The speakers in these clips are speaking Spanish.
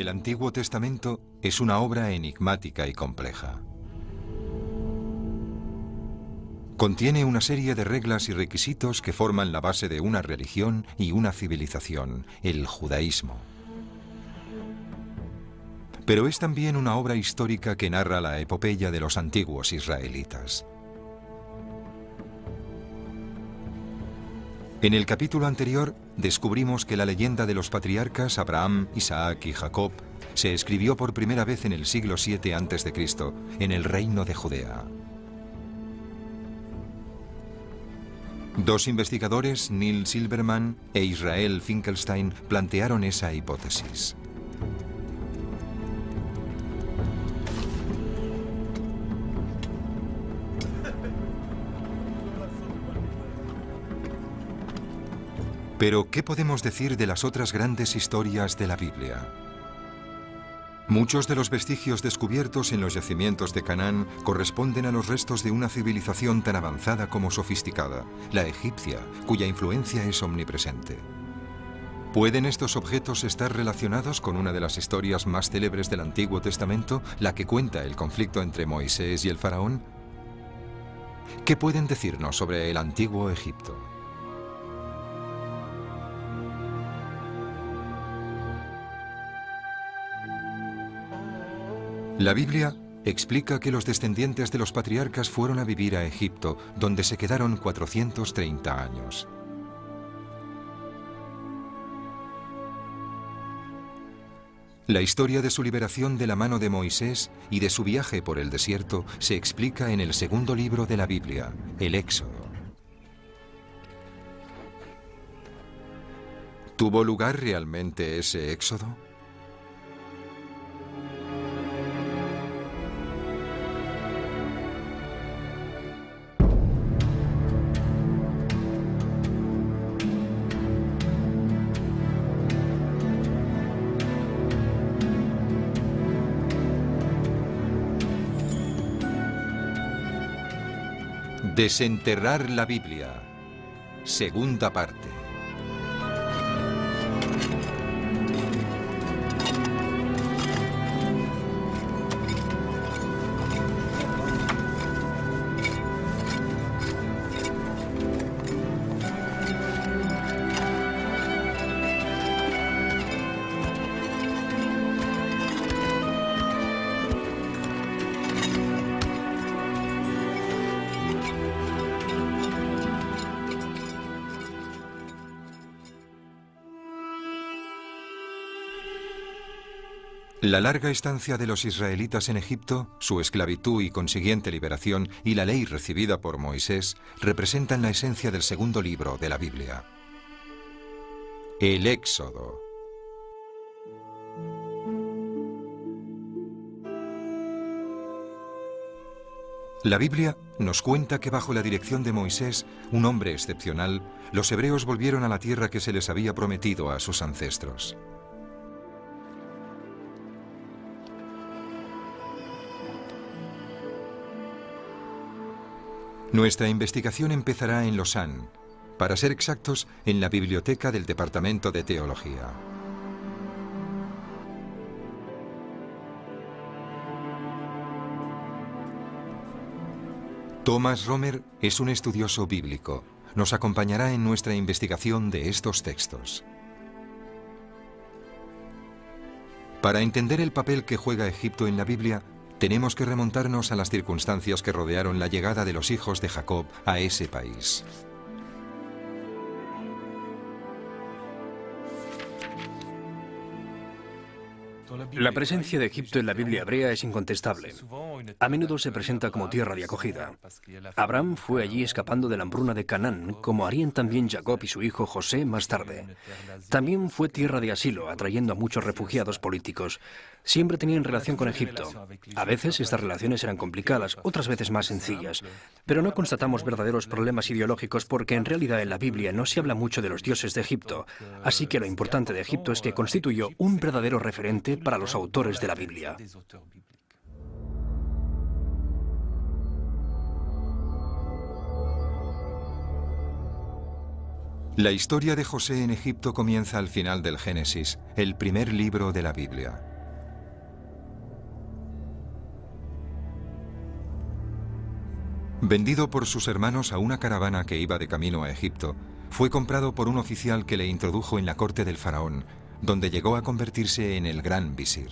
El Antiguo Testamento es una obra enigmática y compleja. Contiene una serie de reglas y requisitos que forman la base de una religión y una civilización, el judaísmo. Pero es también una obra histórica que narra la epopeya de los antiguos israelitas. En el capítulo anterior descubrimos que la leyenda de los patriarcas Abraham, Isaac y Jacob se escribió por primera vez en el siglo VII a.C., en el reino de Judea. Dos investigadores, Neil Silverman e Israel Finkelstein, plantearon esa hipótesis. Pero, ¿qué podemos decir de las otras grandes historias de la Biblia? Muchos de los vestigios descubiertos en los yacimientos de Canaán corresponden a los restos de una civilización tan avanzada como sofisticada, la egipcia, cuya influencia es omnipresente. ¿Pueden estos objetos estar relacionados con una de las historias más célebres del Antiguo Testamento, la que cuenta el conflicto entre Moisés y el faraón? ¿Qué pueden decirnos sobre el antiguo Egipto? La Biblia explica que los descendientes de los patriarcas fueron a vivir a Egipto, donde se quedaron 430 años. La historia de su liberación de la mano de Moisés y de su viaje por el desierto se explica en el segundo libro de la Biblia, el Éxodo. ¿Tuvo lugar realmente ese éxodo? Desenterrar la Biblia. Segunda parte. La larga estancia de los israelitas en Egipto, su esclavitud y consiguiente liberación y la ley recibida por Moisés representan la esencia del segundo libro de la Biblia. El Éxodo. La Biblia nos cuenta que bajo la dirección de Moisés, un hombre excepcional, los hebreos volvieron a la tierra que se les había prometido a sus ancestros. Nuestra investigación empezará en Lausanne, para ser exactos, en la biblioteca del Departamento de Teología. Thomas Romer es un estudioso bíblico. Nos acompañará en nuestra investigación de estos textos. Para entender el papel que juega Egipto en la Biblia, tenemos que remontarnos a las circunstancias que rodearon la llegada de los hijos de Jacob a ese país. La presencia de Egipto en la Biblia hebrea es incontestable. A menudo se presenta como tierra de acogida. Abraham fue allí escapando de la hambruna de Canaán, como harían también Jacob y su hijo José más tarde. También fue tierra de asilo, atrayendo a muchos refugiados políticos. Siempre tenían relación con Egipto. A veces estas relaciones eran complicadas, otras veces más sencillas. Pero no constatamos verdaderos problemas ideológicos porque en realidad en la Biblia no se habla mucho de los dioses de Egipto. Así que lo importante de Egipto es que constituyó un verdadero referente para los autores de la Biblia. La historia de José en Egipto comienza al final del Génesis, el primer libro de la Biblia. Vendido por sus hermanos a una caravana que iba de camino a Egipto, fue comprado por un oficial que le introdujo en la corte del faraón, donde llegó a convertirse en el gran visir.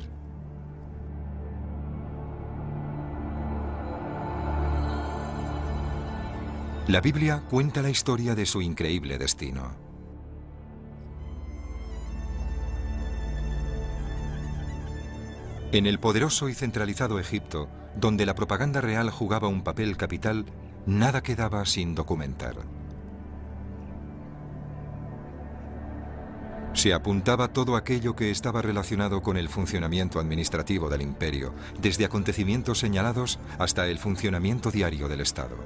La Biblia cuenta la historia de su increíble destino. En el poderoso y centralizado Egipto, donde la propaganda real jugaba un papel capital, nada quedaba sin documentar. Se apuntaba todo aquello que estaba relacionado con el funcionamiento administrativo del imperio, desde acontecimientos señalados hasta el funcionamiento diario del Estado.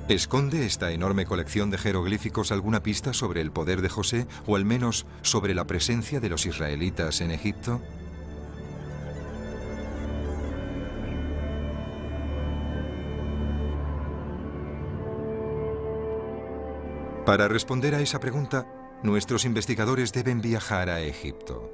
¿Esconde esta enorme colección de jeroglíficos alguna pista sobre el poder de José, o al menos sobre la presencia de los israelitas en Egipto? Para responder a esa pregunta, nuestros investigadores deben viajar a Egipto.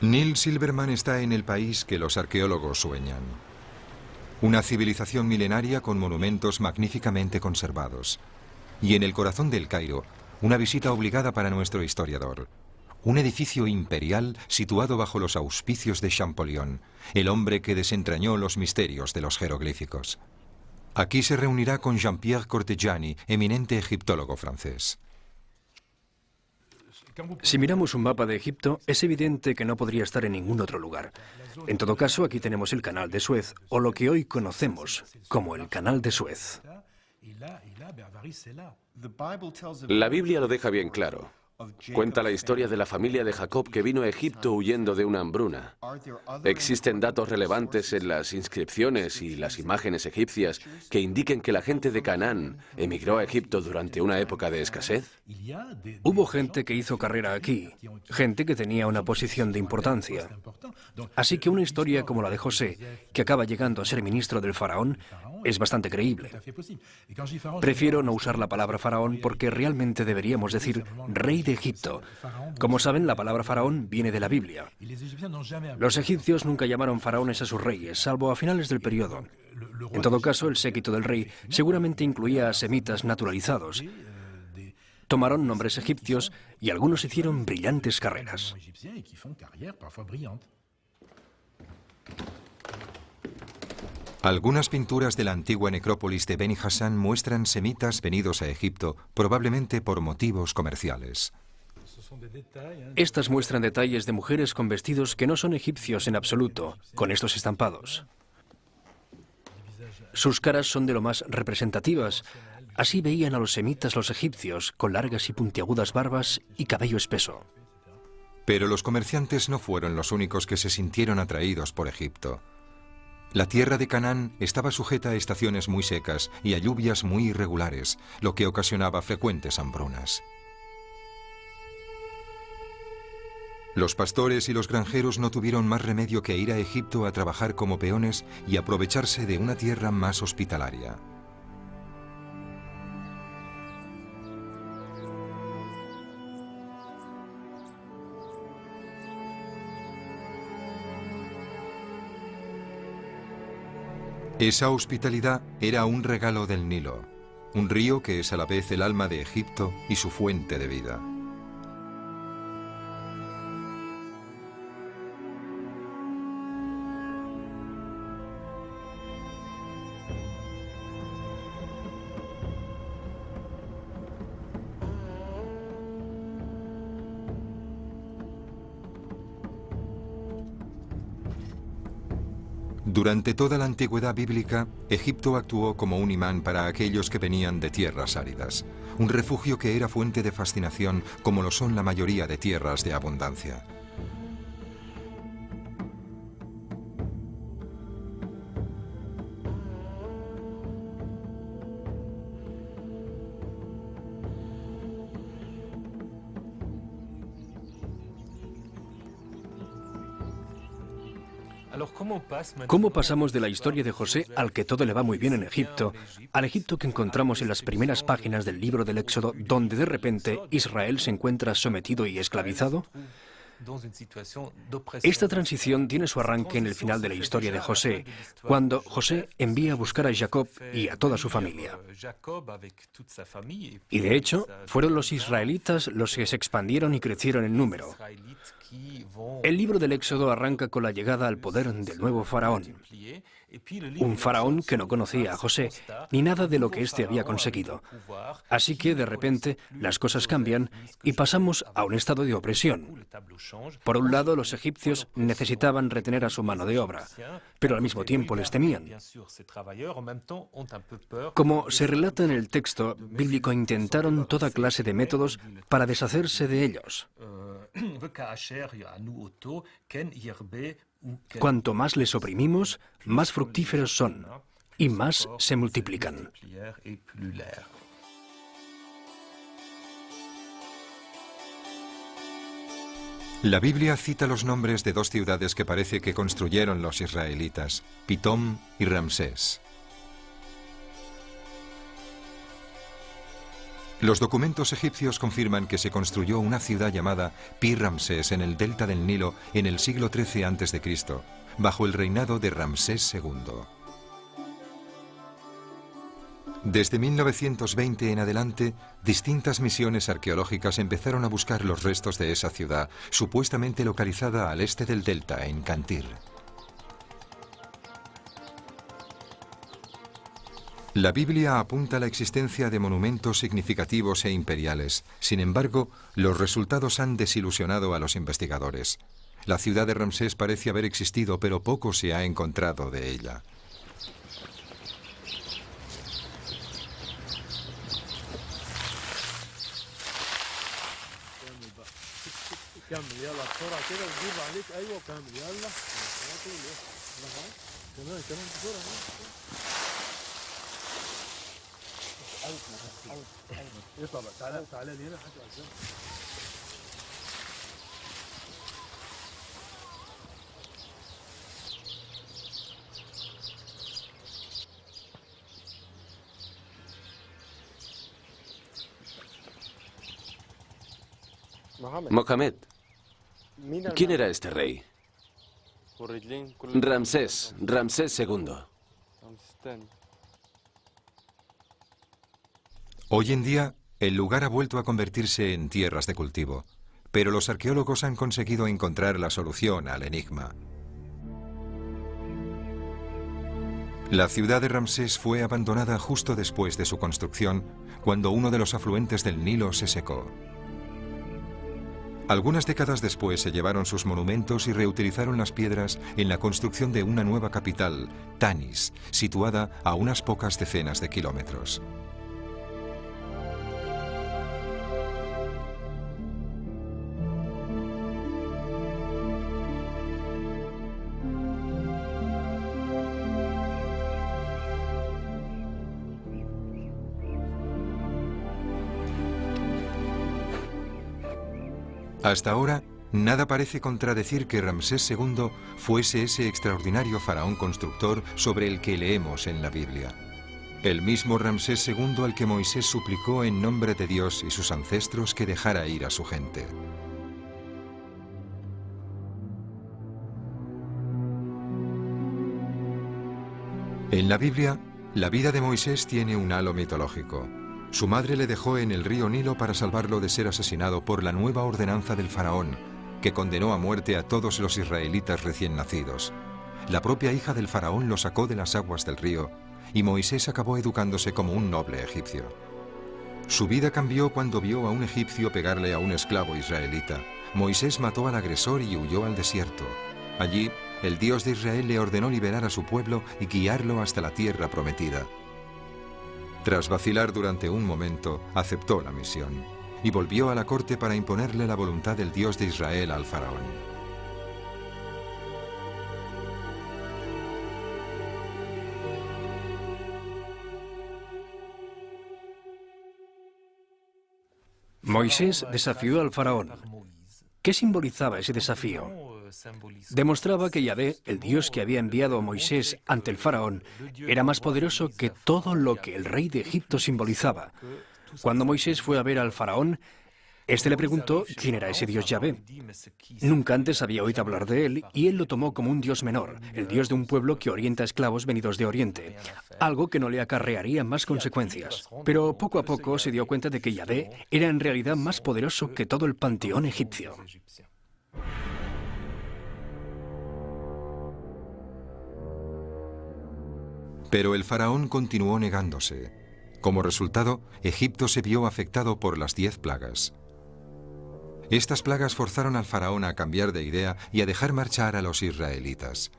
Neil Silverman está en el país que los arqueólogos sueñan. Una civilización milenaria con monumentos magníficamente conservados. Y en el corazón del Cairo, una visita obligada para nuestro historiador. Un edificio imperial situado bajo los auspicios de Champollion, el hombre que desentrañó los misterios de los jeroglíficos. Aquí se reunirá con Jean-Pierre Cortegiani, eminente egiptólogo francés. Si miramos un mapa de Egipto, es evidente que no podría estar en ningún otro lugar. En todo caso, aquí tenemos el Canal de Suez, o lo que hoy conocemos como el Canal de Suez. La Biblia lo deja bien claro. Cuenta la historia de la familia de Jacob que vino a Egipto huyendo de una hambruna. ¿Existen datos relevantes en las inscripciones y las imágenes egipcias que indiquen que la gente de Canaán emigró a Egipto durante una época de escasez? Hubo gente que hizo carrera aquí, gente que tenía una posición de importancia. Así que una historia como la de José, que acaba llegando a ser ministro del faraón, es bastante creíble. Prefiero no usar la palabra faraón porque realmente deberíamos decir rey de Egipto. Como saben, la palabra faraón viene de la Biblia. Los egipcios nunca llamaron faraones a sus reyes, salvo a finales del periodo. En todo caso, el séquito del rey seguramente incluía a semitas naturalizados. Tomaron nombres egipcios y algunos hicieron brillantes carreras. Algunas pinturas de la antigua necrópolis de Beni Hassan muestran semitas venidos a Egipto, probablemente por motivos comerciales. Estas muestran detalles de mujeres con vestidos que no son egipcios en absoluto, con estos estampados. Sus caras son de lo más representativas. Así veían a los semitas los egipcios, con largas y puntiagudas barbas y cabello espeso. Pero los comerciantes no fueron los únicos que se sintieron atraídos por Egipto. La tierra de Canaán estaba sujeta a estaciones muy secas y a lluvias muy irregulares, lo que ocasionaba frecuentes hambrunas. Los pastores y los granjeros no tuvieron más remedio que ir a Egipto a trabajar como peones y aprovecharse de una tierra más hospitalaria. Esa hospitalidad era un regalo del Nilo, un río que es a la vez el alma de Egipto y su fuente de vida. Durante toda la antigüedad bíblica, Egipto actuó como un imán para aquellos que venían de tierras áridas, un refugio que era fuente de fascinación como lo son la mayoría de tierras de abundancia. ¿Cómo pasamos de la historia de José, al que todo le va muy bien en Egipto, al Egipto que encontramos en las primeras páginas del libro del Éxodo, donde de repente Israel se encuentra sometido y esclavizado? Esta transición tiene su arranque en el final de la historia de José, cuando José envía a buscar a Jacob y a toda su familia. Y de hecho, fueron los israelitas los que se expandieron y crecieron en número. El libro del Éxodo arranca con la llegada al poder del nuevo faraón. Un faraón que no conocía a José, ni nada de lo que éste había conseguido. Así que, de repente, las cosas cambian y pasamos a un estado de opresión. Por un lado, los egipcios necesitaban retener a su mano de obra, pero al mismo tiempo les temían. Como se relata en el texto bíblico, intentaron toda clase de métodos para deshacerse de ellos. Cuanto más les oprimimos, más fructíferos son y más se multiplican. La Biblia cita los nombres de dos ciudades que parece que construyeron los israelitas, Pitom y Ramsés. Los documentos egipcios confirman que se construyó una ciudad llamada Pi-Ramsés en el delta del Nilo en el siglo XIII a.C., bajo el reinado de Ramsés II. Desde 1920 en adelante, distintas misiones arqueológicas empezaron a buscar los restos de esa ciudad, supuestamente localizada al este del delta, en Cantir. La Biblia apunta a la existencia de monumentos significativos e imperiales. Sin embargo, los resultados han desilusionado a los investigadores. La ciudad de Ramsés parece haber existido, pero poco se ha encontrado de ella. Mohamed, ¿quién era este rey? Ramsés II. Hoy en día, el lugar ha vuelto a convertirse en tierras de cultivo, pero los arqueólogos han conseguido encontrar la solución al enigma. La ciudad de Ramsés fue abandonada justo después de su construcción, cuando uno de los afluentes del Nilo se secó. Algunas décadas después se llevaron sus monumentos y reutilizaron las piedras en la construcción de una nueva capital, Tanis, situada a unas pocas decenas de kilómetros. Hasta ahora, nada parece contradecir que Ramsés II fuese ese extraordinario faraón constructor sobre el que leemos en la Biblia. El mismo Ramsés II al que Moisés suplicó en nombre de Dios y sus ancestros que dejara ir a su gente. En la Biblia, la vida de Moisés tiene un halo mitológico. Su madre le dejó en el río Nilo para salvarlo de ser asesinado por la nueva ordenanza del faraón, que condenó a muerte a todos los israelitas recién nacidos. La propia hija del faraón lo sacó de las aguas del río, y Moisés acabó educándose como un noble egipcio. Su vida cambió cuando vio a un egipcio pegarle a un esclavo israelita. Moisés mató al agresor y huyó al desierto. Allí, el Dios de Israel le ordenó liberar a su pueblo y guiarlo hasta la tierra prometida. Tras vacilar durante un momento, aceptó la misión y volvió a la corte para imponerle la voluntad del Dios de Israel al faraón. Moisés desafió al faraón. ¿Qué simbolizaba ese desafío? Demostraba que Yahvé, el Dios que había enviado a Moisés ante el faraón, era más poderoso que todo lo que el rey de Egipto simbolizaba. Cuando Moisés fue a ver al faraón, este le preguntó quién era ese Dios Yahvé. Nunca antes había oído hablar de él y él lo tomó como un Dios menor, el Dios de un pueblo que orienta a esclavos venidos de Oriente, algo que no le acarrearía más consecuencias. Pero poco a poco se dio cuenta de que Yahvé era en realidad más poderoso que todo el panteón egipcio. Pero el faraón continuó negándose. Como resultado, Egipto se vio afectado por las 10 plagas. Estas plagas forzaron al faraón a cambiar de idea y a dejar marchar a los israelitas.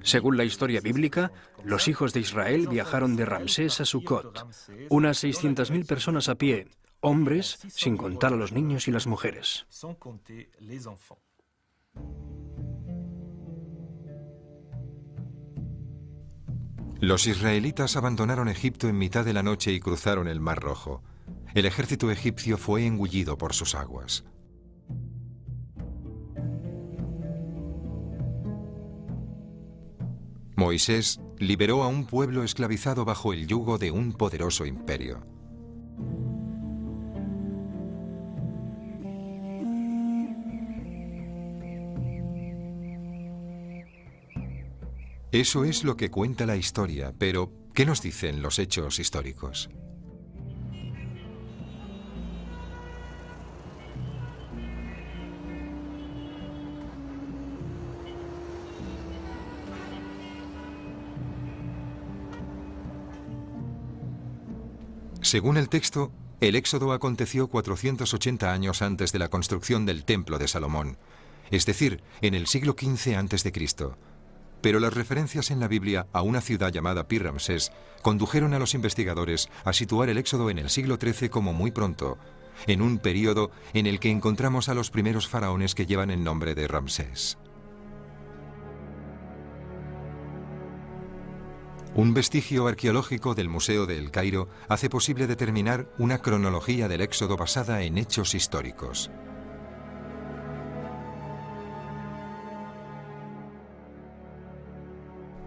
Según la historia bíblica, los hijos de Israel viajaron de Ramsés a Sucot, unas 600.000 personas a pie, hombres, sin contar a los niños y las mujeres. Los israelitas abandonaron Egipto en mitad de la noche y cruzaron el Mar Rojo. El ejército egipcio fue engullido por sus aguas. Moisés liberó a un pueblo esclavizado bajo el yugo de un poderoso imperio. Eso es lo que cuenta la historia, pero ¿qué nos dicen los hechos históricos? Según el texto, el éxodo aconteció 480 años antes de la construcción del Templo de Salomón, es decir, en el siglo XV a.C. Pero las referencias en la Biblia a una ciudad llamada Pi-Ramsés condujeron a los investigadores a situar el éxodo en el siglo XIII como muy pronto, en un período en el que encontramos a los primeros faraones que llevan el nombre de Ramsés. Un vestigio arqueológico del Museo de El Cairo hace posible determinar una cronología del éxodo basada en hechos históricos.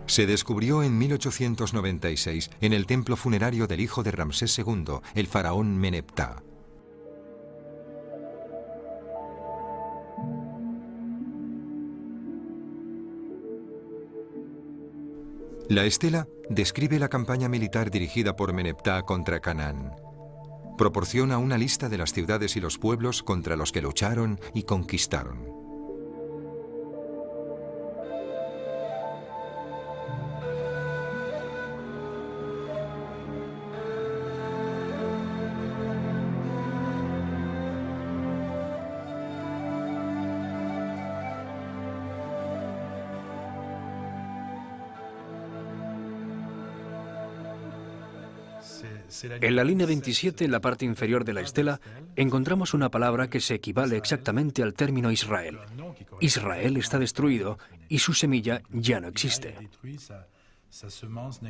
Se descubrió en 1896 en el templo funerario del hijo de Ramsés II, el faraón Meneptah. La estela describe la campaña militar dirigida por Meneptah contra Canaán. Proporciona una lista de las ciudades y los pueblos contra los que lucharon y conquistaron. En la línea 27, en la parte inferior de la estela, encontramos una palabra que se equivale exactamente al término Israel. Israel está destruido y su semilla ya no existe.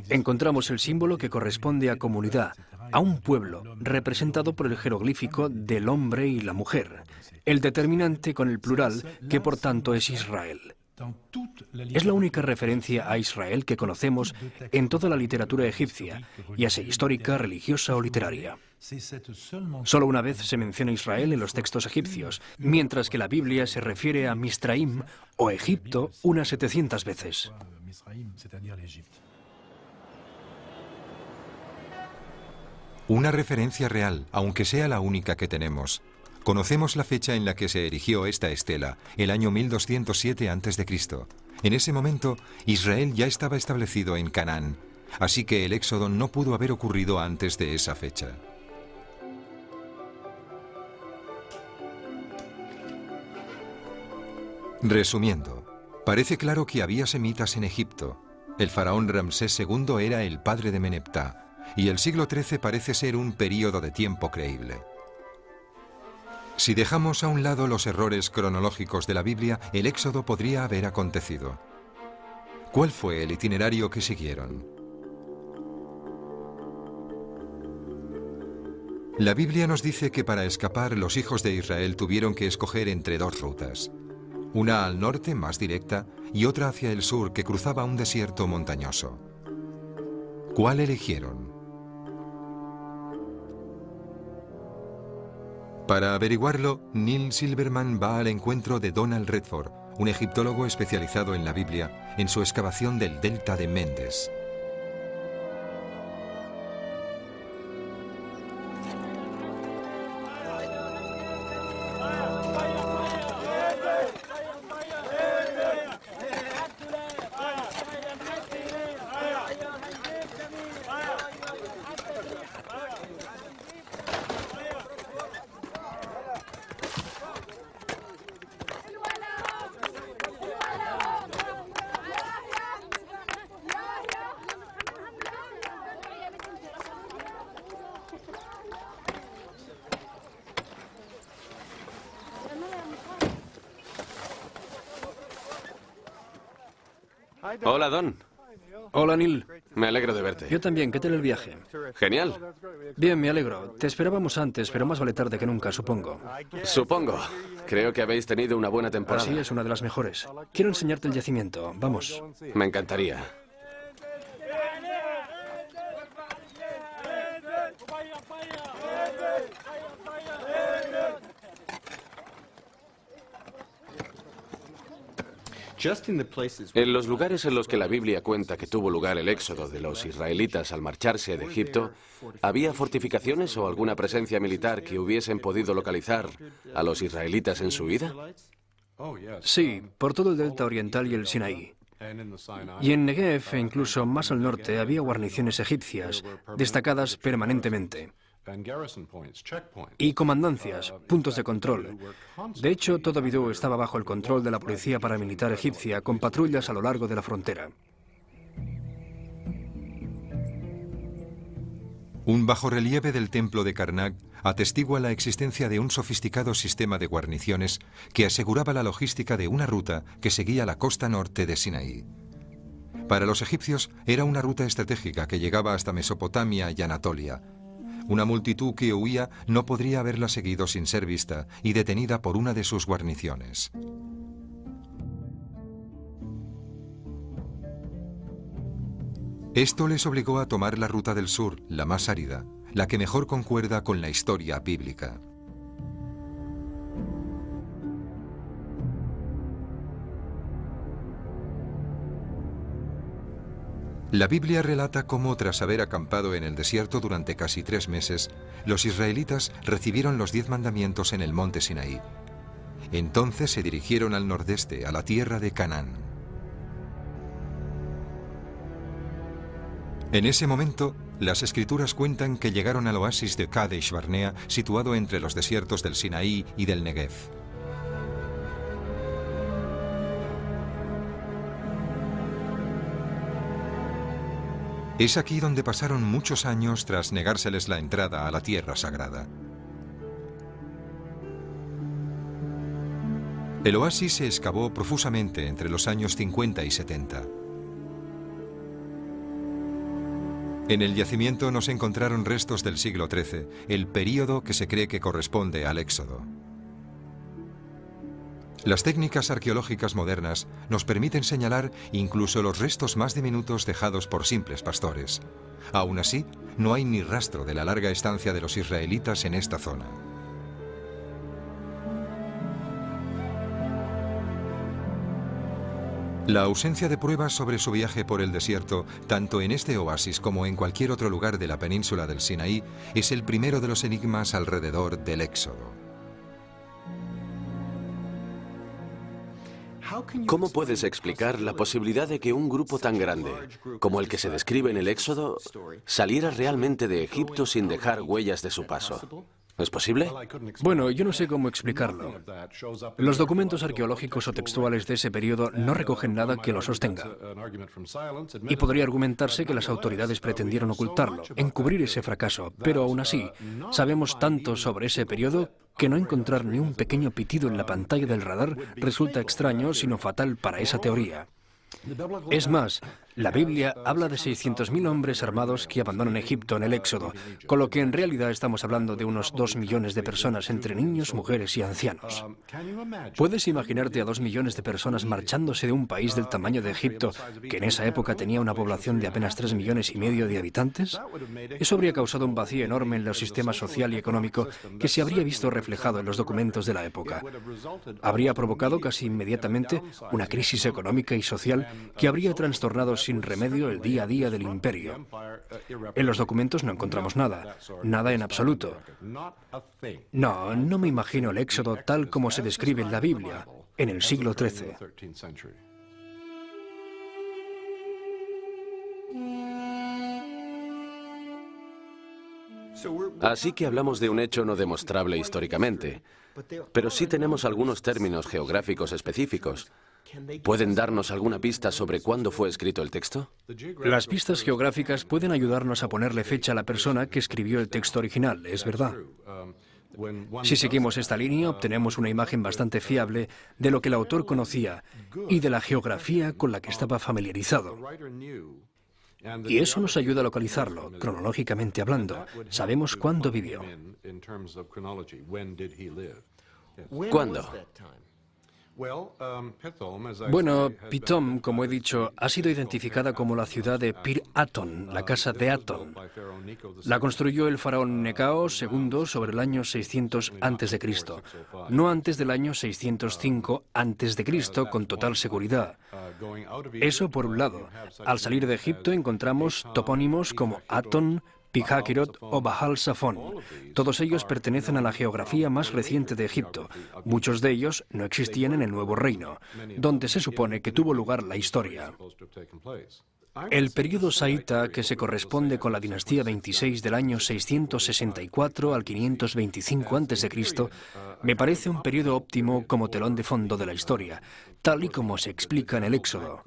Encontramos el símbolo que corresponde a comunidad, a un pueblo, representado por el jeroglífico del hombre y la mujer, el determinante con el plural, que por tanto es Israel. Es la única referencia a Israel que conocemos en toda la literatura egipcia, ya sea histórica, religiosa o literaria. Solo una vez se menciona Israel en los textos egipcios, mientras que la Biblia se refiere a Misraim o Egipto unas 700 veces. Una referencia real, aunque sea la única que tenemos. Conocemos la fecha en la que se erigió esta estela, el año 1207 a.C. En ese momento, Israel ya estaba establecido en Canaán, así que el éxodo no pudo haber ocurrido antes de esa fecha. Resumiendo, parece claro que había semitas en Egipto. El faraón Ramsés II era el padre de Meneptah, y el siglo XIII parece ser un período de tiempo creíble. Si dejamos a un lado los errores cronológicos de la Biblia, el éxodo podría haber acontecido. ¿Cuál fue el itinerario que siguieron? La Biblia nos dice que para escapar los hijos de Israel tuvieron que escoger entre dos rutas. Una al norte, más directa, y otra hacia el sur, que cruzaba un desierto montañoso. ¿Cuál eligieron? Para averiguarlo, Neil Silverman va al encuentro de Donald Redford, un egiptólogo especializado en la Biblia, en su excavación del delta de Mendes. Hola, Don. Hola, Neil. Me alegro de verte. Yo también. ¿Qué tal el viaje? Genial. Bien, me alegro. Te esperábamos antes, pero más vale tarde que nunca, supongo. Supongo. Creo que habéis tenido una buena temporada. Así es, una de las mejores. Quiero enseñarte el yacimiento. Vamos. Me encantaría. En los lugares en los que la Biblia cuenta que tuvo lugar el éxodo de los israelitas al marcharse de Egipto, ¿había fortificaciones o alguna presencia militar que hubiesen podido localizar a los israelitas en su huida? Sí, por todo el delta oriental y el Sinaí. Y en Negev, e incluso más al norte, había guarniciones egipcias, destacadas permanentemente. Y comandancias, puntos de control. De hecho, todo Bidú estaba bajo el control de la policía paramilitar egipcia, con patrullas a lo largo de la frontera. Un bajorrelieve del templo de Karnak atestigua la existencia de un sofisticado sistema de guarniciones que aseguraba la logística de una ruta que seguía la costa norte de Sinaí. Para los egipcios era una ruta estratégica que llegaba hasta Mesopotamia y Anatolia. Una multitud que huía no podría haberla seguido sin ser vista y detenida por una de sus guarniciones. Esto les obligó a tomar la ruta del sur, la más árida, la que mejor concuerda con la historia bíblica. La Biblia relata cómo, tras haber acampado en el desierto durante casi 3 meses, los israelitas recibieron los 10 mandamientos en el monte Sinaí. Entonces se dirigieron al nordeste, a la tierra de Canaán. En ese momento, las escrituras cuentan que llegaron al oasis de Kadesh Barnea, situado entre los desiertos del Sinaí y del Negev. Es aquí donde pasaron muchos años tras negárseles la entrada a la tierra sagrada. El oasis se excavó profusamente entre los años 50 y 70. En el yacimiento no se encontraron restos del siglo XIII, el período que se cree que corresponde al Éxodo. Las técnicas arqueológicas modernas nos permiten señalar incluso los restos más diminutos dejados por simples pastores. Aún así, no hay ni rastro de la larga estancia de los israelitas en esta zona. La ausencia de pruebas sobre su viaje por el desierto, tanto en este oasis como en cualquier otro lugar de la península del Sinaí, es el primero de los enigmas alrededor del Éxodo. ¿Cómo puedes explicar la posibilidad de que un grupo tan grande como el que se describe en el Éxodo saliera realmente de Egipto sin dejar huellas de su paso? ¿Es posible? Bueno, yo no sé cómo explicarlo. Los documentos arqueológicos o textuales de ese periodo no recogen nada que lo sostenga. Y podría argumentarse que las autoridades pretendieron ocultarlo, encubrir ese fracaso, pero aún así, sabemos tanto sobre ese periodo que no encontrar ni un pequeño pitido en la pantalla del radar resulta extraño, sino fatal para esa teoría. Es más, La Biblia habla de 600.000 hombres armados que abandonan Egipto en el Éxodo, con lo que en realidad estamos hablando de unos 2 millones de personas entre niños, mujeres y ancianos. ¿Puedes imaginarte a 2 millones de personas marchándose de un país del tamaño de Egipto, que en esa época tenía una población de apenas 3,5 millones de habitantes? Eso habría causado un vacío enorme en el sistema social y económico que se habría visto reflejado en los documentos de la época. Habría provocado casi inmediatamente una crisis económica y social que habría trastornado sin remedio el día a día del imperio. En los documentos no encontramos nada, nada en absoluto. No me imagino el Éxodo tal como se describe en la Biblia, en el siglo XIII. Así que hablamos de un hecho no demostrable históricamente, pero sí tenemos algunos términos geográficos específicos. ¿Pueden darnos alguna pista sobre cuándo fue escrito el texto? Las pistas geográficas pueden ayudarnos a ponerle fecha a la persona que escribió el texto original, es verdad. Si seguimos esta línea, obtenemos una imagen bastante fiable de lo que el autor conocía y de la geografía con la que estaba familiarizado. Y eso nos ayuda a localizarlo, cronológicamente hablando. Sabemos cuándo vivió. ¿Cuándo? Bueno, Pitom, como he dicho, ha sido identificada como la ciudad de Pir Aton, la casa de Atón. La construyó el faraón Necao II sobre el año 600 a.C., no antes del año 605 a.C., con total seguridad. Eso por un lado. Al salir de Egipto encontramos topónimos como Atón, Pihakirot o Baal Safón. Todos ellos pertenecen a la geografía más reciente de Egipto. Muchos de ellos no existían en el Nuevo Reino, donde se supone que tuvo lugar la historia. El período saíta, que se corresponde con la dinastía 26 del año 664 al 525 a.C., me parece un período óptimo como telón de fondo de la historia, tal y como se explica en el Éxodo.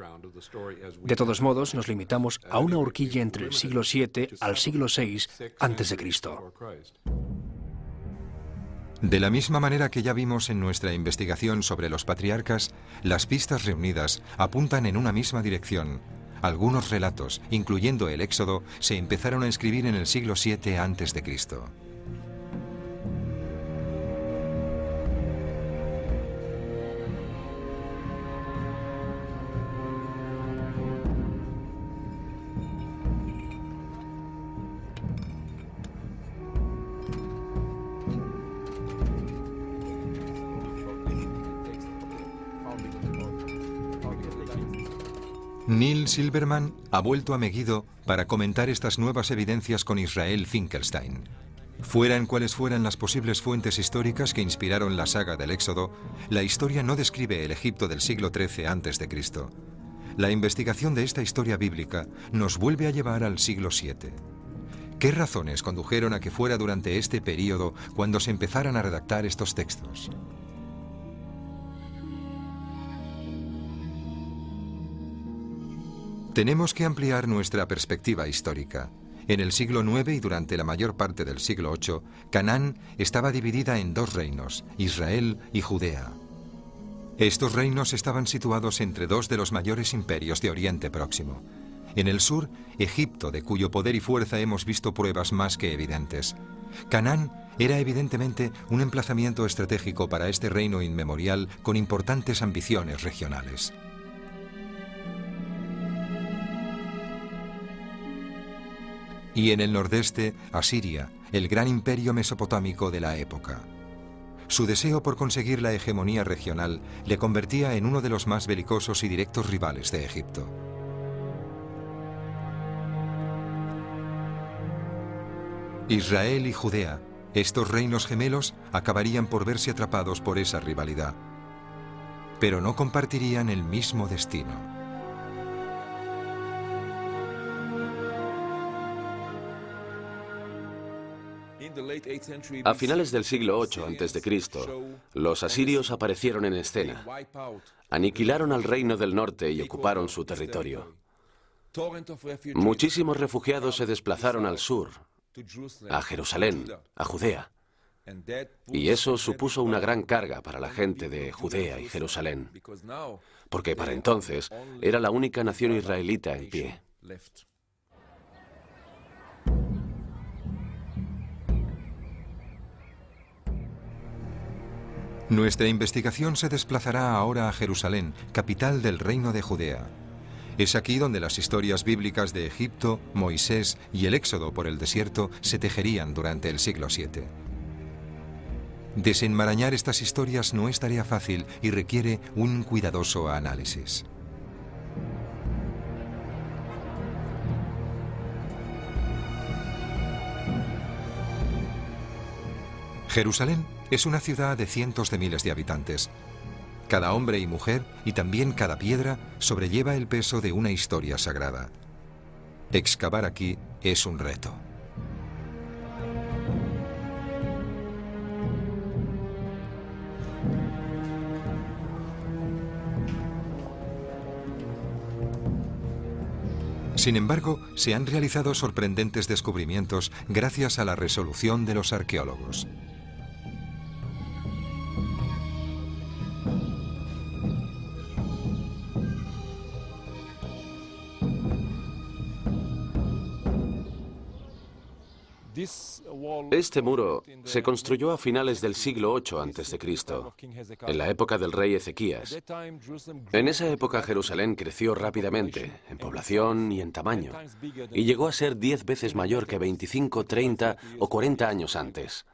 De todos modos, nos limitamos a una horquilla entre el siglo VII al siglo VI a.C. De la misma manera que ya vimos en nuestra investigación sobre los patriarcas, las pistas reunidas apuntan en una misma dirección. Algunos relatos, incluyendo el Éxodo, se empezaron a escribir en el siglo VII a.C. Neil Silverman ha vuelto a Megiddo para comentar estas nuevas evidencias con Israel Finkelstein. Fueran cuales fueran las posibles fuentes históricas que inspiraron la saga del Éxodo, la historia no describe el Egipto del siglo XIII a.C. La investigación de esta historia bíblica nos vuelve a llevar al siglo VII. ¿Qué razones condujeron a que fuera durante este período cuando se empezaran a redactar estos textos? Tenemos que ampliar nuestra perspectiva histórica. En el siglo IX y durante la mayor parte del siglo VIII, Canaán estaba dividida en dos reinos, Israel y Judea. Estos reinos estaban situados entre dos de los mayores imperios de Oriente Próximo. En el sur, Egipto, de cuyo poder y fuerza hemos visto pruebas más que evidentes. Canaán era evidentemente un emplazamiento estratégico para este reino inmemorial con importantes ambiciones regionales. Y en el nordeste, Asiria, el gran imperio mesopotámico de la época. Su deseo por conseguir la hegemonía regional le convertía en uno de los más belicosos y directos rivales de Egipto. Israel y Judea, estos reinos gemelos, acabarían por verse atrapados por esa rivalidad, pero no compartirían el mismo destino. A finales del siglo VIII a.C., los asirios aparecieron en escena. Aniquilaron al reino del norte y ocuparon su territorio. Muchísimos refugiados se desplazaron al sur, a Jerusalén, a Judea. Y eso supuso una gran carga para la gente de Judea y Jerusalén, porque para entonces era la única nación israelita en pie. Nuestra investigación se desplazará ahora a Jerusalén, capital del Reino de Judea. Es aquí donde las historias bíblicas de Egipto, Moisés y el éxodo por el desierto se tejerían durante el siglo VII. Desenmarañar estas historias no es tarea fácil y requiere un cuidadoso análisis. Jerusalén es una ciudad de cientos de miles de habitantes. Cada hombre y mujer, y también cada piedra, sobrelleva el peso de una historia sagrada. Excavar aquí es un reto. Sin embargo, se han realizado sorprendentes descubrimientos gracias a la resolución de los arqueólogos. Este muro se construyó a finales del siglo VIII a.C., en la época del rey Ezequías. En esa época Jerusalén creció rápidamente, en población y en tamaño, y llegó a ser 10 veces mayor que 25, 30 o 40 años antes.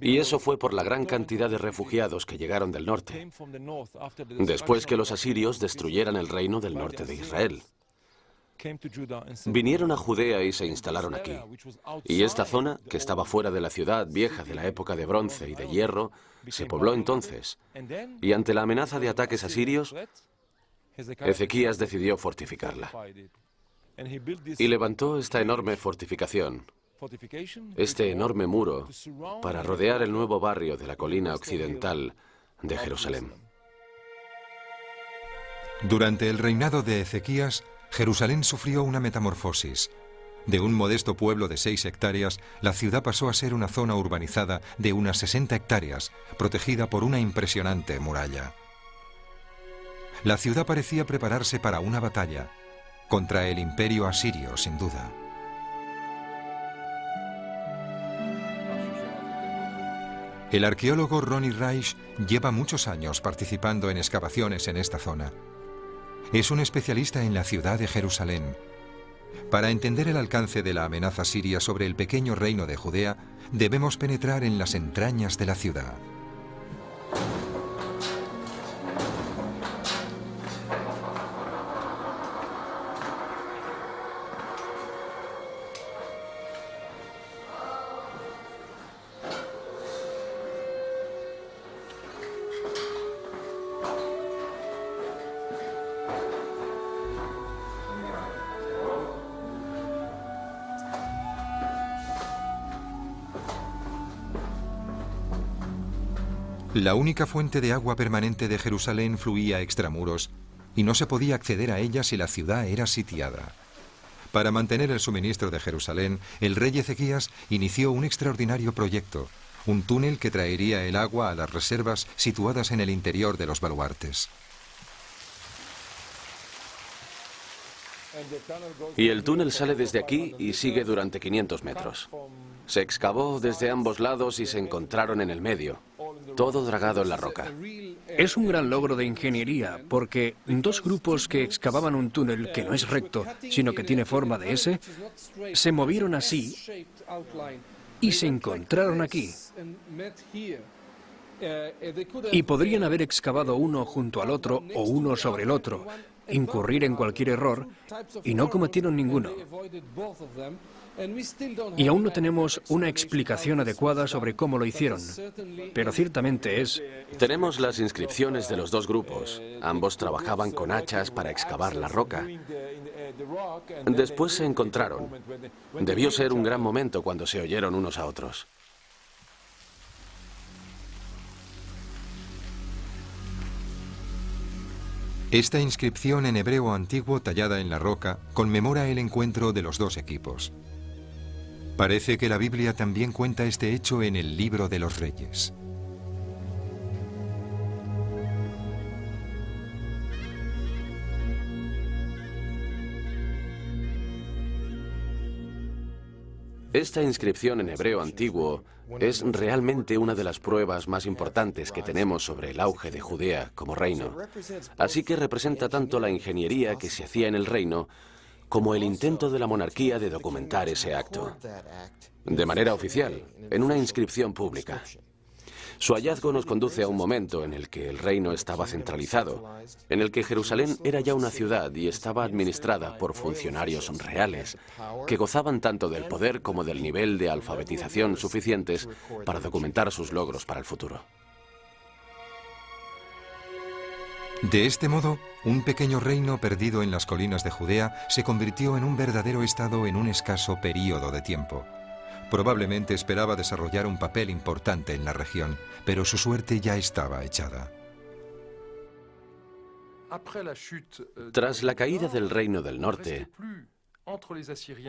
Y eso fue por la gran cantidad de refugiados que llegaron del norte, después que los asirios destruyeran el reino del norte de Israel. Vinieron a Judea y se instalaron aquí. Y esta zona, que estaba fuera de la ciudad vieja de la época de bronce y de hierro, se pobló entonces. Y ante la amenaza de ataques asirios, Ezequías decidió fortificarla. Y levantó esta enorme fortificación, este enorme muro, para rodear el nuevo barrio de la colina occidental de Jerusalén. Durante el reinado de Ezequías, Jerusalén sufrió una metamorfosis. De un modesto pueblo de 6 hectáreas, la ciudad pasó a ser una zona urbanizada de unas 60 hectáreas, protegida por una impresionante muralla. La ciudad parecía prepararse para una batalla, contra el imperio asirio, sin duda. El arqueólogo Ronnie Reich lleva muchos años participando en excavaciones en esta zona. Es un especialista en la ciudad de Jerusalén. Para entender el alcance de la amenaza siria sobre el pequeño reino de Judea, debemos penetrar en las entrañas de la ciudad. La única fuente de agua permanente de Jerusalén fluía extramuros y no se podía acceder a ella si la ciudad era sitiada. Para mantener el suministro de Jerusalén, el rey Ezequías inició un extraordinario proyecto, un túnel que traería el agua a las reservas situadas en el interior de los baluartes. Y el túnel sale desde aquí y sigue durante 500 metros. Se excavó desde ambos lados y se encontraron en el medio, todo dragado en la roca. Es un gran logro de ingeniería, porque 2 grupos que excavaban un túnel que no es recto, sino que tiene forma de S, se movieron así y se encontraron aquí. Y podrían haber excavado uno junto al otro o uno sobre el otro, incurrir en cualquier error, y no cometieron ninguno. Y aún no tenemos una explicación adecuada sobre cómo lo hicieron, pero ciertamente es... Tenemos las inscripciones de los 2 grupos. Ambos trabajaban con hachas para excavar la roca. Después se encontraron. Debió ser un gran momento cuando se oyeron unos a otros. Esta inscripción en hebreo antiguo tallada en la roca conmemora el encuentro de los 2 equipos. Parece que la Biblia también cuenta este hecho en el Libro de los Reyes. Esta inscripción en hebreo antiguo es realmente una de las pruebas más importantes que tenemos sobre el auge de Judea como reino. Así que representa tanto la ingeniería que se hacía en el reino como el intento de la monarquía de documentar ese acto, de manera oficial, en una inscripción pública. Su hallazgo nos conduce a un momento en el que el reino estaba centralizado, en el que Jerusalén era ya una ciudad y estaba administrada por funcionarios reales, que gozaban tanto del poder como del nivel de alfabetización suficientes para documentar sus logros para el futuro. De este modo, un pequeño reino perdido en las colinas de Judea se convirtió en un verdadero estado en un escaso período de tiempo. Probablemente esperaba desarrollar un papel importante en la región, pero su suerte ya estaba echada. Tras la caída del Reino del Norte,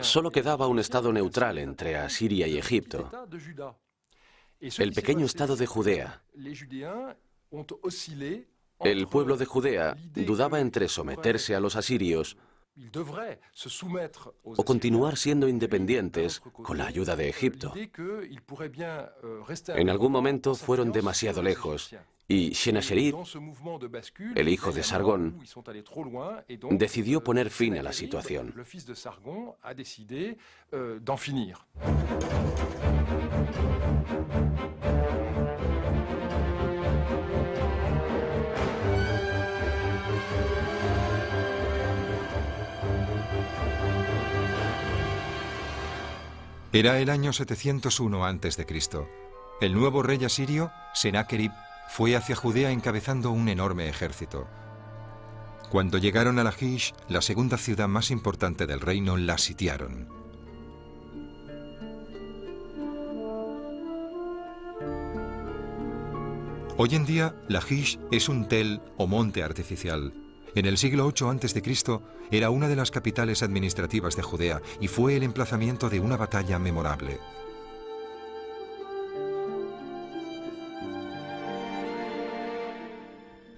solo quedaba un estado neutral entre Asiria y Egipto, el pequeño estado de Judea. El pueblo de Judea dudaba entre someterse a los asirios o continuar siendo independientes con la ayuda de Egipto. En algún momento fueron demasiado lejos y Sennacherib, el hijo de Sargón, decidió poner fin a la situación. Era el año 701 a.C. El nuevo rey asirio, Sennacherib, fue hacia Judea encabezando un enorme ejército. Cuando llegaron a Lachish, la segunda ciudad más importante del reino, la sitiaron. Hoy en día, Lachish es un tel o monte artificial. En el siglo VIII a.C. era una de las capitales administrativas de Judea y fue el emplazamiento de una batalla memorable.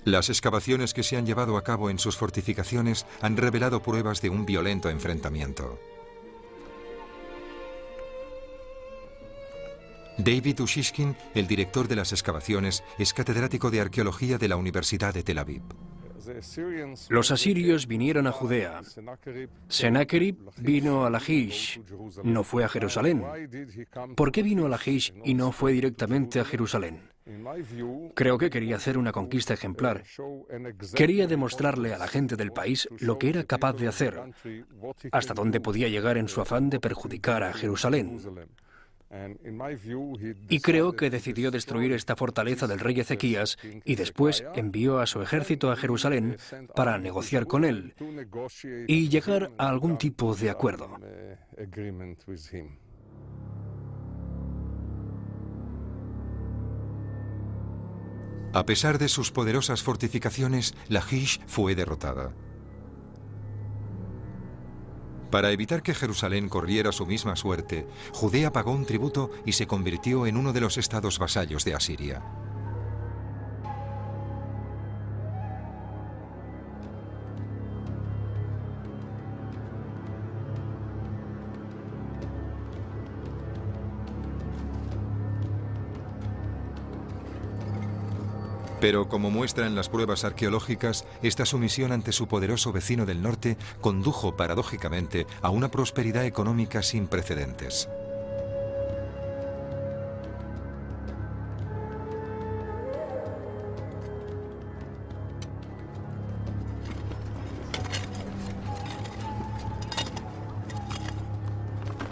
Las excavaciones que se han llevado a cabo en sus fortificaciones han revelado pruebas de un violento enfrentamiento. David Ushishkin, el director de las excavaciones, es catedrático de arqueología de la Universidad de Tel Aviv. Los asirios vinieron a Judea. Sennacherib vino a Lachish, no fue a Jerusalén. ¿Por qué vino a Lachish y no fue directamente a Jerusalén? Creo que quería hacer una conquista ejemplar. Quería demostrarle a la gente del país lo que era capaz de hacer, hasta dónde podía llegar en su afán de perjudicar a Jerusalén. Y creo que decidió destruir esta fortaleza del rey Ezequías y después envió a su ejército a Jerusalén para negociar con él y llegar a algún tipo de acuerdo. A pesar de sus poderosas fortificaciones, Lachish fue derrotada. Para evitar que Jerusalén corriera su misma suerte, Judea pagó un tributo y se convirtió en uno de los estados vasallos de Asiria. Pero como muestran las pruebas arqueológicas, esta sumisión ante su poderoso vecino del norte condujo paradójicamente a una prosperidad económica sin precedentes.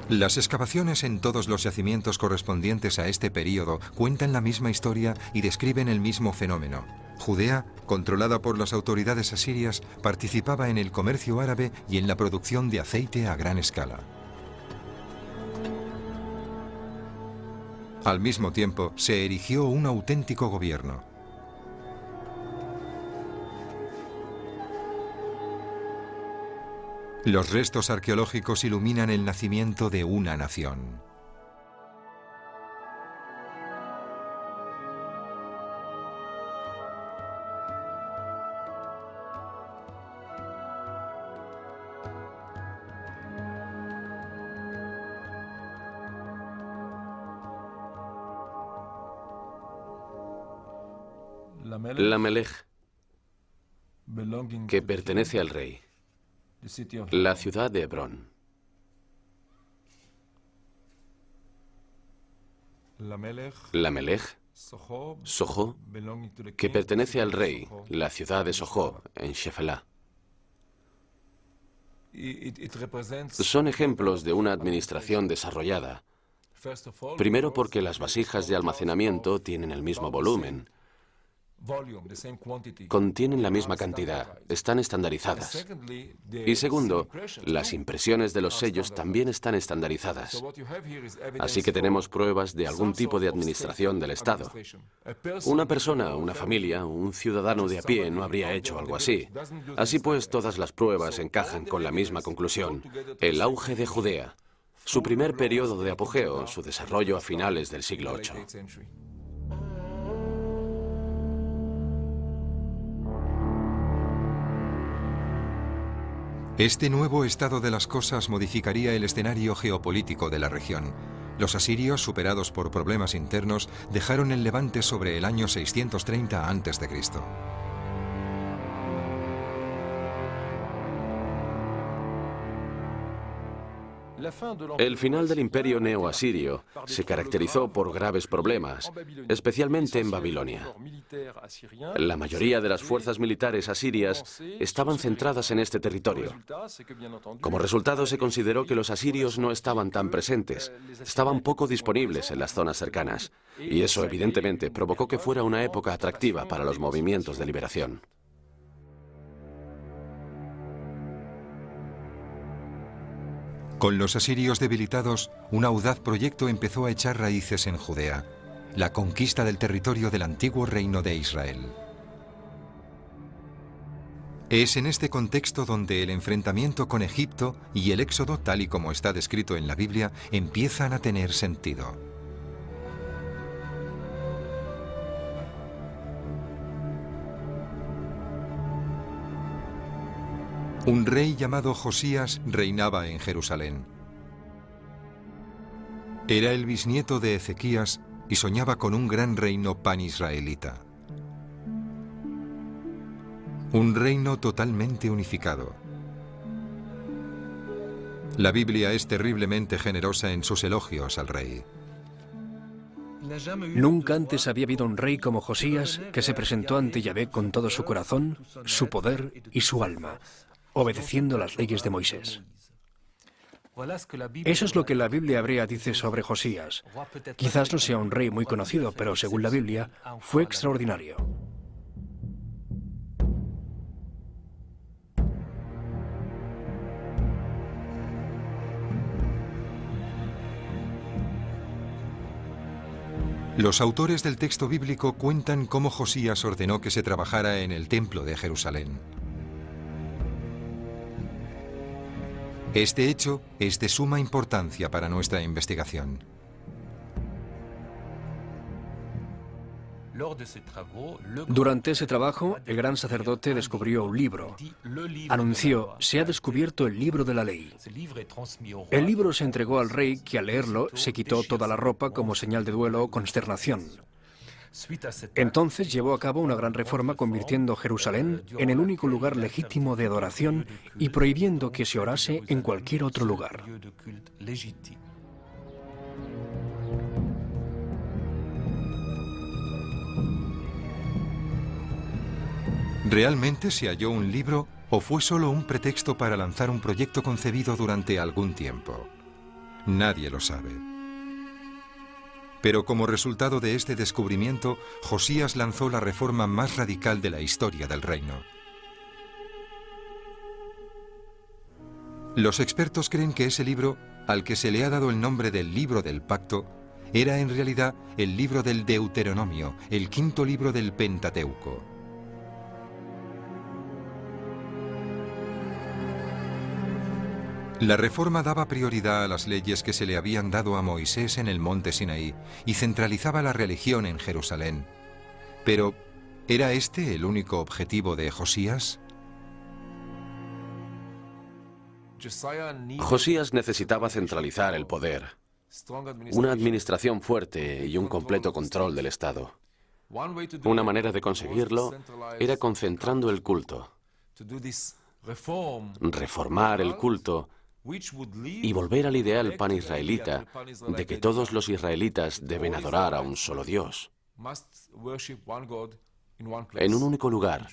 Las excavaciones en todos los yacimientos correspondientes a este período cuentan la misma historia y describen el mismo fenómeno. Judea, controlada por las autoridades asirias, participaba en el comercio árabe y en la producción de aceite a gran escala. Al mismo tiempo, se erigió un auténtico gobierno. Los restos arqueológicos iluminan el nacimiento de una nación. Lamelech, que pertenece al rey. La ciudad de Hebrón. Lamelech, Sojo, que pertenece al rey, la ciudad de Sojo, en Shefelá. Son ejemplos de una administración desarrollada. Primero porque las vasijas de almacenamiento tienen el mismo volumen, contienen la misma cantidad, están estandarizadas. Y segundo, las impresiones de los sellos también están estandarizadas. Así que tenemos pruebas de algún tipo de administración del Estado. Una persona, una familia, un ciudadano de a pie no habría hecho algo así. Así pues, todas las pruebas encajan con la misma conclusión: el auge de Judea, su primer periodo de apogeo, su desarrollo a finales del siglo VIII. Este nuevo estado de las cosas modificaría el escenario geopolítico de la región. Los asirios, superados por problemas internos, dejaron el Levante sobre el año 630 a.C. El final del imperio neoasirio se caracterizó por graves problemas, especialmente en Babilonia. La mayoría de las fuerzas militares asirias estaban centradas en este territorio. Como resultado, se consideró que los asirios no estaban tan presentes, estaban poco disponibles en las zonas cercanas, y eso evidentemente provocó que fuera una época atractiva para los movimientos de liberación. Con los asirios debilitados, un audaz proyecto empezó a echar raíces en Judea: la conquista del territorio del antiguo reino de Israel. Es en este contexto donde el enfrentamiento con Egipto y el éxodo, tal y como está descrito en la Biblia, empiezan a tener sentido. Un rey llamado Josías reinaba en Jerusalén. Era el bisnieto de Ezequías y soñaba con un gran reino panisraelita. Un reino totalmente unificado. La Biblia es terriblemente generosa en sus elogios al rey. Nunca antes había habido un rey como Josías que se presentó ante Yahvé con todo su corazón, su poder y su alma, obedeciendo las leyes de Moisés. Eso es lo que la Biblia hebrea dice sobre Josías. Quizás no sea un rey muy conocido, pero según la Biblia, fue extraordinario. Los autores del texto bíblico cuentan cómo Josías ordenó que se trabajara en el templo de Jerusalén. Este hecho es de suma importancia para nuestra investigación. Durante ese trabajo, el gran sacerdote descubrió un libro. Anunció: se ha descubierto el libro de la ley. El libro se entregó al rey, que al leerlo se quitó toda la ropa como señal de duelo o consternación. Entonces llevó a cabo una gran reforma, convirtiendo Jerusalén en el único lugar legítimo de adoración y prohibiendo que se orase en cualquier otro lugar. ¿Realmente se halló un libro o fue solo un pretexto para lanzar un proyecto concebido durante algún tiempo? Nadie lo sabe. Pero como resultado de este descubrimiento, Josías lanzó la reforma más radical de la historia del reino. Los expertos creen que ese libro, al que se le ha dado el nombre del Libro del Pacto, era en realidad el libro del Deuteronomio, el quinto libro del Pentateuco. La reforma daba prioridad a las leyes que se le habían dado a Moisés en el monte Sinaí y centralizaba la religión en Jerusalén. Pero, ¿era este el único objetivo de Josías? Josías necesitaba centralizar el poder, una administración fuerte y un completo control del Estado. Una manera de conseguirlo era concentrando el culto, reformar el culto y volver al ideal panisraelita de que todos los israelitas deben adorar a un solo Dios, en un único lugar,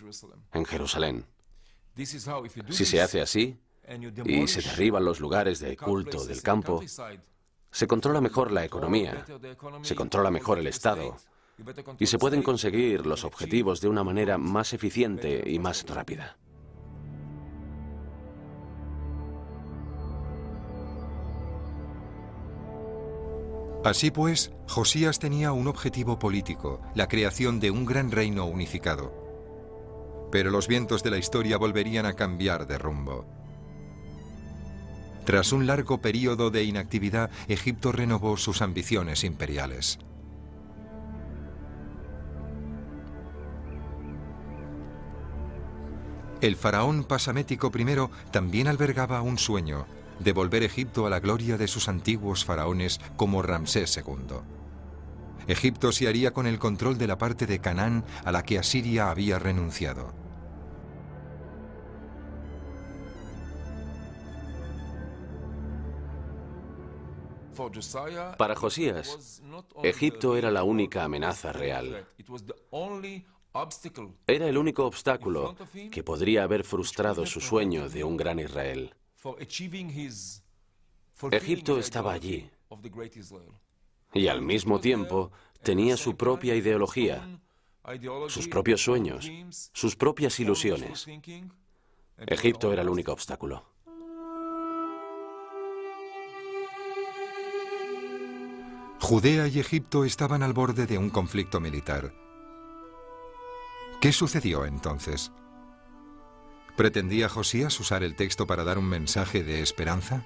en Jerusalén. Si se hace así, y se derriban los lugares de culto del campo, se controla mejor la economía, se controla mejor el Estado, y se pueden conseguir los objetivos de una manera más eficiente y más rápida. Así pues, Josías tenía un objetivo político, la creación de un gran reino unificado. Pero los vientos de la historia volverían a cambiar de rumbo. Tras un largo período de inactividad, Egipto renovó sus ambiciones imperiales. El faraón Pasamético I también albergaba un sueño: devolver Egipto a la gloria de sus antiguos faraones como Ramsés II. Egipto se haría con el control de la parte de Canaán a la que Asiria había renunciado. Para Josías, Egipto era la única amenaza real. Era el único obstáculo que podría haber frustrado su sueño de un gran Israel. Egipto estaba allí y al mismo tiempo tenía su propia ideología, sus propios sueños, sus propias ilusiones. Egipto era el único obstáculo. Judea y Egipto estaban al borde de un conflicto militar. ¿Qué sucedió entonces? ¿Pretendía Josías usar el texto para dar un mensaje de esperanza?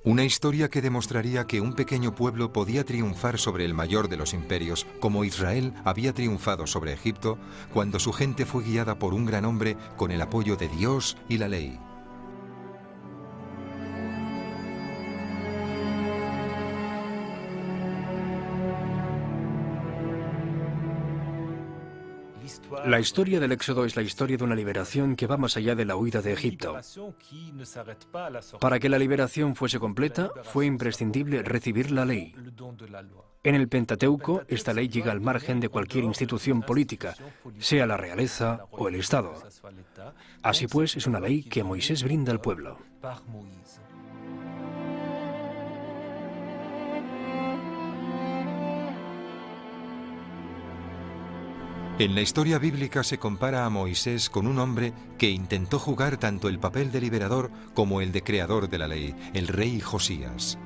Una historia que demostraría que un pequeño pueblo podía triunfar sobre el mayor de los imperios, como Israel había triunfado sobre Egipto cuando su gente fue guiada por un gran hombre con el apoyo de Dios y la ley. La historia del Éxodo es la historia de una liberación que va más allá de la huida de Egipto. Para que la liberación fuese completa, fue imprescindible recibir la ley. En el Pentateuco, esta ley llega al margen de cualquier institución política, sea la realeza o el Estado. Así pues, es una ley que Moisés brinda al pueblo. En la historia bíblica se compara a Moisés con un hombre que intentó jugar tanto el papel de liberador como el de creador de la ley, el rey Josías.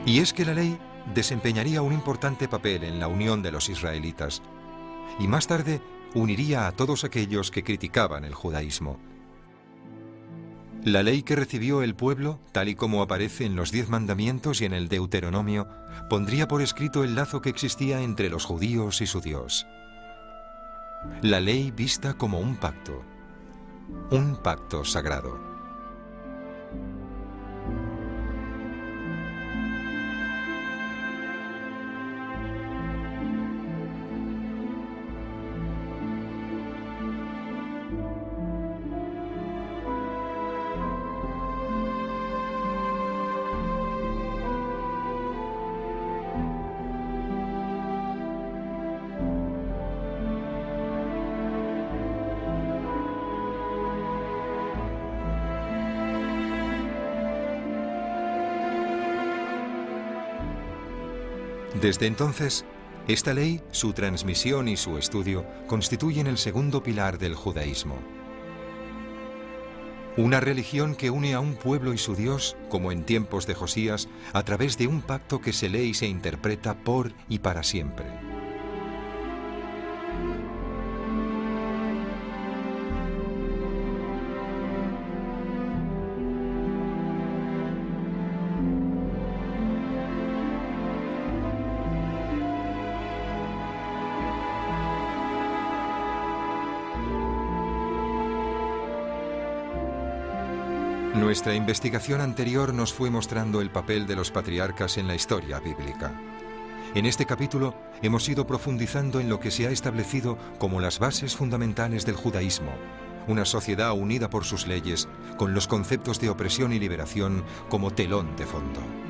Y es que la ley desempeñaría un importante papel en la unión de los israelitas, y más tarde uniría a todos aquellos que criticaban el judaísmo. La ley que recibió el pueblo, tal y como aparece en los 10 mandamientos y en el Deuteronomio, pondría por escrito el lazo que existía entre los judíos y su Dios. La ley vista como un pacto sagrado. Desde entonces, esta ley, su transmisión y su estudio constituyen el segundo pilar del judaísmo. Una religión que une a un pueblo y su Dios, como en tiempos de Josías, a través de un pacto que se lee y se interpreta por y para siempre. Nuestra investigación anterior nos fue mostrando el papel de los patriarcas en la historia bíblica. En este capítulo hemos ido profundizando en lo que se ha establecido como las bases fundamentales del judaísmo, una sociedad unida por sus leyes, con los conceptos de opresión y liberación como telón de fondo.